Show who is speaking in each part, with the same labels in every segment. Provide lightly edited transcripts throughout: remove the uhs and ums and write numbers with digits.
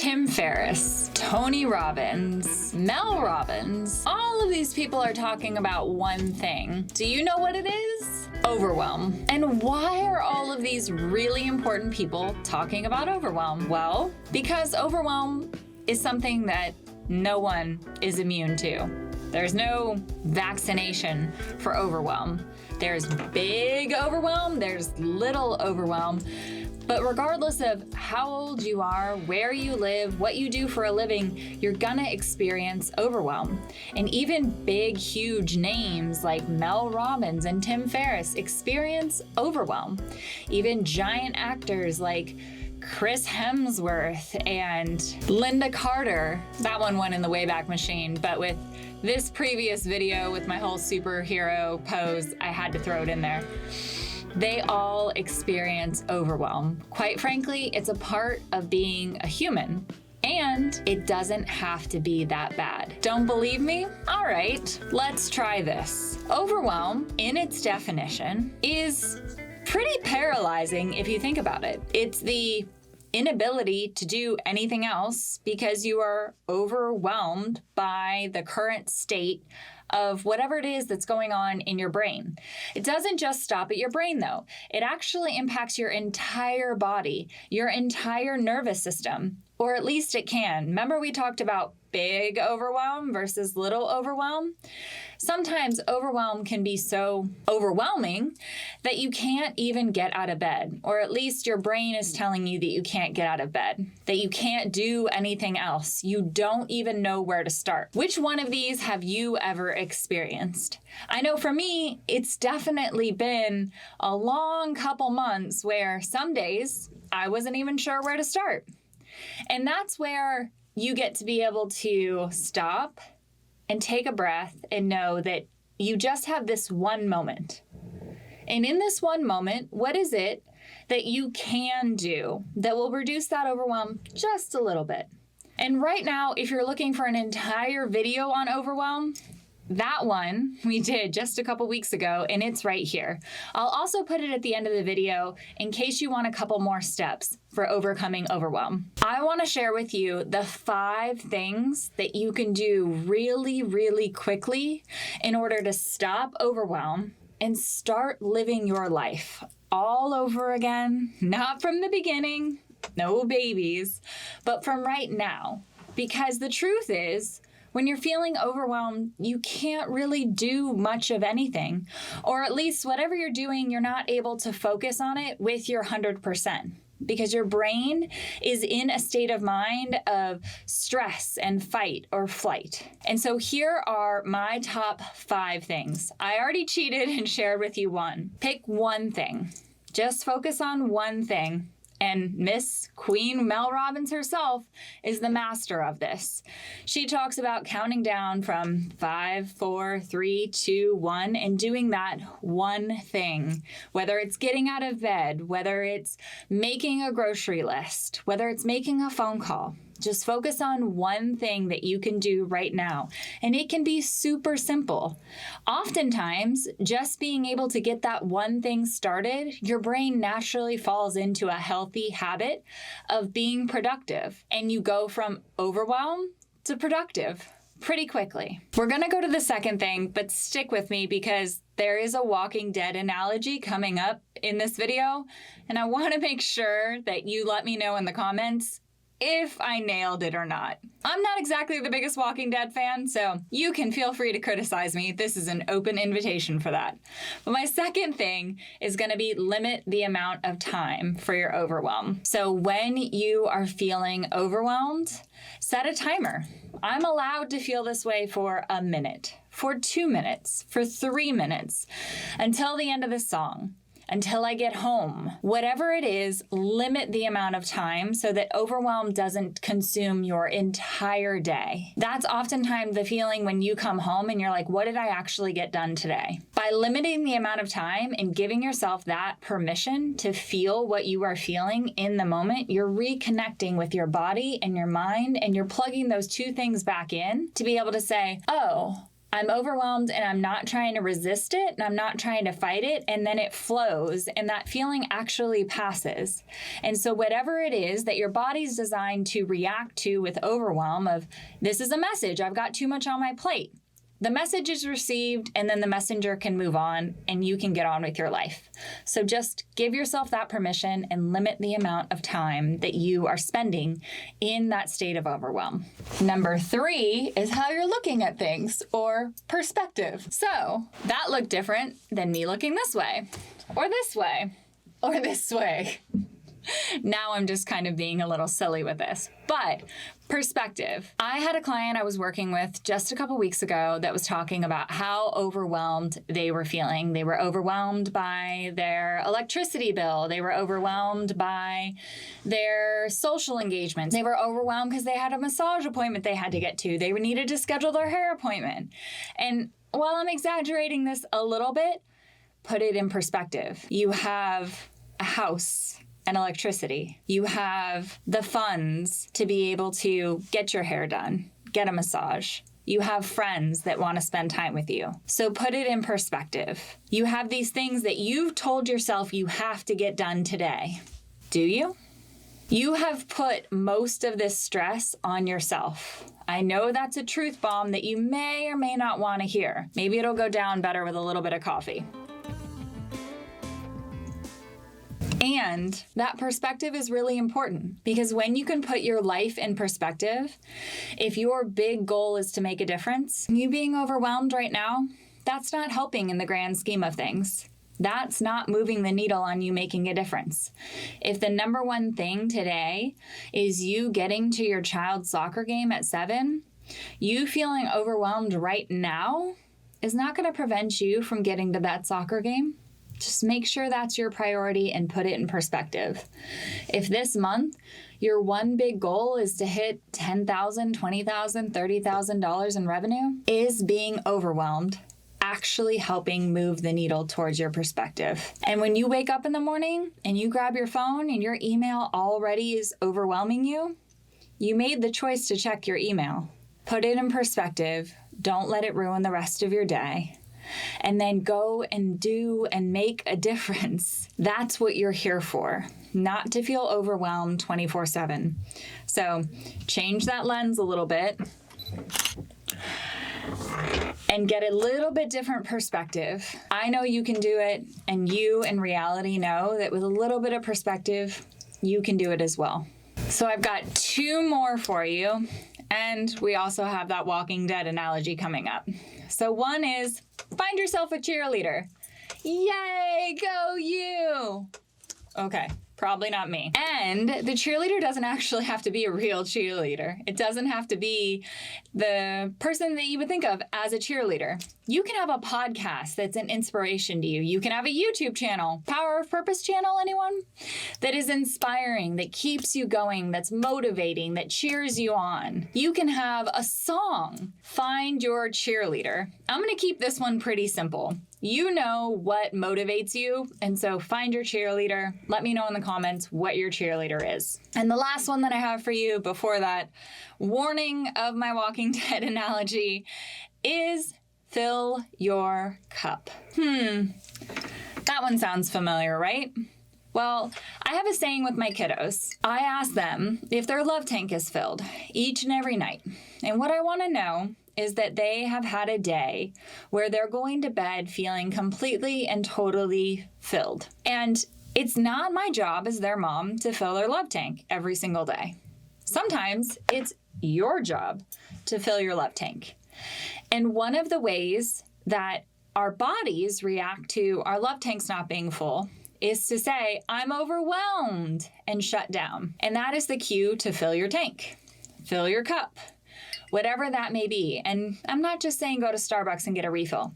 Speaker 1: Tim Ferriss, Tony Robbins, Mel Robbins, all of these people are talking about one thing. Do you know what it is? Overwhelm. And why are all of these really important people talking about overwhelm? Well, because overwhelm is something that no one is immune to. There's no vaccination for overwhelm. There's big overwhelm, there's little overwhelm. But regardless of how old you are, where you live, what you do for a living, you're gonna experience overwhelm. And even big, huge names like Mel Robbins and Tim Ferriss experience overwhelm. Even giant actors like Chris Hemsworth and Linda Carter. That one went in the Wayback Machine, but with this previous video with my whole superhero pose, I had to throw it in there. They all experience overwhelm. Quite frankly, it's a part of being a human. And it doesn't have to be that bad. Don't believe me? All right, let's try this. Overwhelm, in its definition, is pretty paralyzing if you think about it. It's the inability to do anything else because you are overwhelmed by the current state of whatever it is that's going on in your brain. It doesn't just stop at your brain though. It actually impacts your entire body, your entire nervous system, or at least it can. Remember we talked about big overwhelm versus little overwhelm? Sometimes overwhelm can be so overwhelming that you can't even get out of bed, or at least your brain is telling you that you can't get out of bed, that you can't do anything else. You don't even know where to start. Which one of these have you ever experienced? I know for me, it's definitely been a long couple months where some days I wasn't even sure where to start. And that's where you get to be able to stop and take a breath and know that you just have this one moment. And in this one moment, what is it that you can do that will reduce that overwhelm just a little bit? And right now, if you're looking for an entire video on overwhelm, that one we did just a couple weeks ago, and it's right here. I'll also put it at the end of the video in case you want a couple more steps for overcoming overwhelm. I want to share with you the 5 things that you can do really, really quickly in order to stop overwhelm and start living your life all over again, not from the beginning, no babies, but from right now. Because the truth is, when you're feeling overwhelmed, you can't really do much of anything, or at least whatever you're doing, you're not able to focus on it with your 100%, because your brain is in a state of mind of stress and fight or flight. And so here are my top 5 things. I already cheated and shared with you one. Pick one thing. Just focus on one thing. And Miss Queen Mel Robbins herself is the master of this. She talks about counting down from 5, 4, 3, 2, 1, and doing that one thing. Whether it's getting out of bed, whether it's making a grocery list, whether it's making a phone call. Just focus on one thing that you can do right now. And it can be super simple. Oftentimes, just being able to get that one thing started, your brain naturally falls into a healthy habit of being productive. And you go from overwhelmed to productive pretty quickly. We're gonna go to the second thing, but stick with me because there is a Walking Dead analogy coming up in this video. And I wanna make sure that you let me know in the comments if I nailed it or not. I'm not exactly the biggest Walking Dead fan, so you can feel free to criticize me. This is an open invitation for that. But my second thing is going to be limit the amount of time for your overwhelm. So when you are feeling overwhelmed, set a timer. I'm allowed to feel this way for a minute, for 2 minutes, for 3 minutes, until the end of the song. Until I get home. Whatever it is, limit the amount of time so that overwhelm doesn't consume your entire day. That's oftentimes the feeling when you come home and you're like, what did I actually get done today? By limiting the amount of time and giving yourself that permission to feel what you are feeling in the moment, you're reconnecting with your body and your mind, and you're plugging those two things back in to be able to say, oh, I'm overwhelmed and I'm not trying to resist it and I'm not trying to fight it, and then it flows and that feeling actually passes. And so whatever it is that your body's designed to react to with overwhelm of, this is a message, I've got too much on my plate. The message is received and then the messenger can move on and you can get on with your life. So just give yourself that permission and limit the amount of time that you are spending in that state of overwhelm. Number 3 is how you're looking at things, or perspective. So that looked different than me looking this way, or this way, or this way. Now I'm just kind of being a little silly with this, but perspective. I had a client I was working with just a couple weeks ago that was talking about how overwhelmed they were feeling. They were overwhelmed by their electricity bill. They were overwhelmed by their social engagements. They were overwhelmed because they had a massage appointment they had to get to. They needed to schedule their hair appointment. And while I'm exaggerating this a little bit, put it in perspective. You have a house and electricity. You have the funds to be able to get your hair done, get a massage. You have friends that want to spend time with you. So put it in perspective. You have these things that you've told yourself you have to get done today. Do you? You have put most of this stress on yourself. I know that's a truth bomb that you may or may not want to hear. Maybe it'll go down better with a little bit of coffee. And that perspective is really important, because when you can put your life in perspective, if your big goal is to make a difference, you being overwhelmed right now, that's not helping in the grand scheme of things. That's not moving the needle on you making a difference. If the number one thing today is you getting to your child's soccer game at 7, you feeling overwhelmed right now is not going to prevent you from getting to that soccer game. Just make sure that's your priority and put it in perspective. If this month your one big goal is to hit $10,000, $20,000, $30,000 in revenue, is being overwhelmed actually helping move the needle towards your perspective? And when you wake up in the morning and you grab your phone and your email already is overwhelming you, you made the choice to check your email. Put it in perspective. Don't let it ruin the rest of your day. And then go and do and make a difference. That's what you're here for, not to feel overwhelmed 24/7. So change that lens a little bit and get a little bit different perspective. I know you can do it, and you in reality know that with a little bit of perspective, you can do it as well. So I've got 2 more for you, and we also have that Walking Dead analogy coming up. So one is, find yourself a cheerleader. Yay, go you! Okay, probably not me. And the cheerleader doesn't actually have to be a real cheerleader. It doesn't have to be the person that you would think of as a cheerleader. You can have a podcast that's an inspiration to you. You can have a YouTube channel, Power of Purpose channel, anyone? That is inspiring, that keeps you going, that's motivating, that cheers you on. You can have a song. Find your cheerleader. I'm going to keep this one pretty simple. You know what motivates you, and so find your cheerleader. Let me know in the comments what your cheerleader is. And the last one that I have for you before that warning of my Walking Dead analogy is fill your cup. That one sounds familiar, right? Well, I have a saying with my kiddos. I ask them if their love tank is filled each and every night. And what I want to know is that they have had a day where they're going to bed feeling completely and totally filled. And it's not my job as their mom to fill their love tank every single day. Sometimes it's your job to fill your love tank. And one of the ways that our bodies react to our love tanks not being full is to say, I'm overwhelmed, and shut down. And that is the cue to fill your tank, fill your cup, whatever that may be. And I'm not just saying go to Starbucks and get a refill.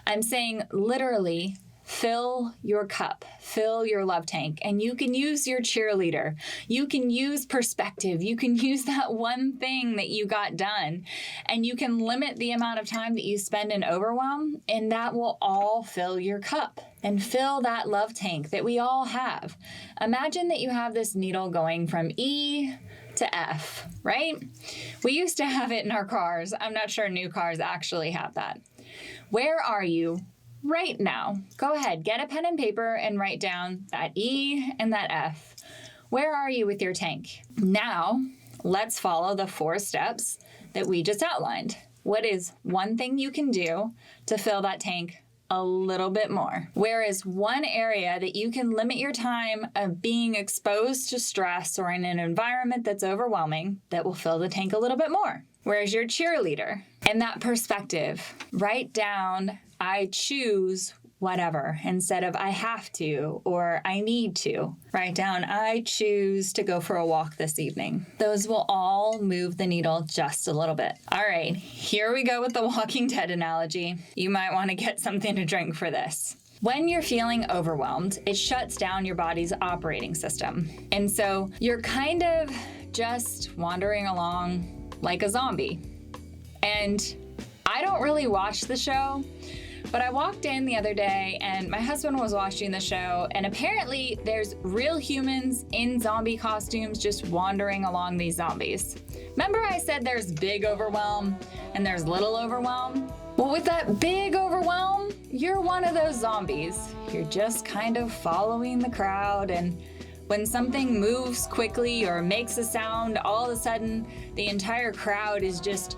Speaker 1: I'm saying literally fill your cup, fill your love tank, and you can use your cheerleader. You can use perspective. You can use that one thing that you got done, and you can limit the amount of time that you spend in overwhelm, and that will all fill your cup and fill that love tank that we all have. Imagine that you have this needle going from E to F, right? We used to have it in our cars. I'm not sure new cars actually have that. Where are you right now? Go ahead, get a pen and paper and write down that E and that F. Where are you with your tank? Now, let's follow the 4 steps that we just outlined. What is one thing you can do to fill that tank a little bit more? Where is one area that you can limit your time of being exposed to stress or in an environment that's overwhelming that will fill the tank a little bit more? Where's your cheerleader? And that perspective, write down, I choose whatever, instead of I have to or I need to. Write down, I choose to go for a walk this evening. Those will all move the needle just a little bit. All right, here we go with the Walking Dead analogy. You might want to get something to drink for this. When you're feeling overwhelmed, it shuts down your body's operating system. And so you're kind of just wandering along like a zombie. And I don't really watch the show, but I walked in the other day and my husband was watching the show, and apparently there's real humans in zombie costumes just wandering along these zombies. Remember I said there's big overwhelm and there's little overwhelm? Well, with that big overwhelm, you're one of those zombies. You're just kind of following the crowd, and when something moves quickly or makes a sound, all of a sudden the entire crowd is just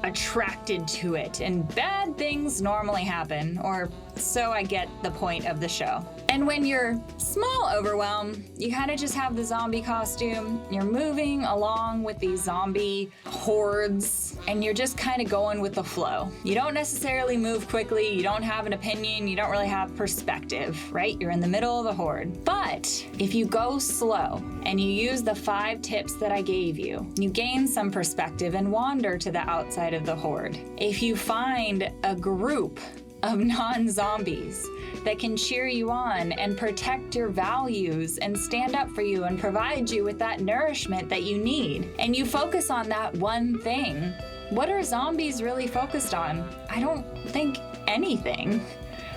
Speaker 1: attracted to it, and bad things normally happen, or so I get the point of the show. And when you're small overwhelm, you kind of just have the zombie costume, you're moving along with these zombie hordes, and you're just kind of going with the flow. You don't necessarily move quickly, you don't have an opinion, you don't really have perspective, right? You're in the middle of the horde. But if you go slow and you use the 5 tips that I gave you, you gain some perspective and wander to the outside of the horde. If you find a group of non-zombies that can cheer you on and protect your values and stand up for you and provide you with that nourishment that you need, and you focus on that one thing, what are zombies really focused on? I don't think anything,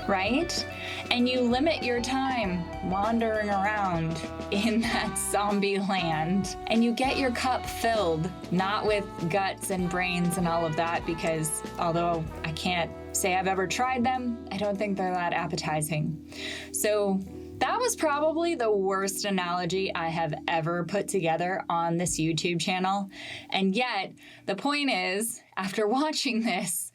Speaker 1: right? And you limit your time wandering around in that zombie land, and you get your cup filled, not with guts and brains and all of that, because although I can't say I've ever tried them, I don't think they're that appetizing. So that was probably the worst analogy I have ever put together on this YouTube channel. And yet, the point is, after watching this,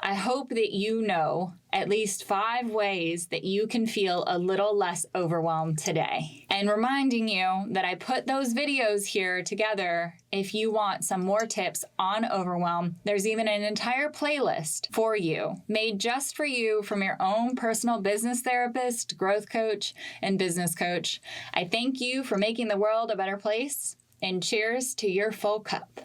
Speaker 1: I hope that you know at least 5 ways that you can feel a little less overwhelmed today. And reminding you that I put those videos here together if you want some more tips on overwhelm. There's even an entire playlist for you, made just for you from your own personal business therapist, growth coach, and business coach. I thank you for making the world a better place, and cheers to your full cup.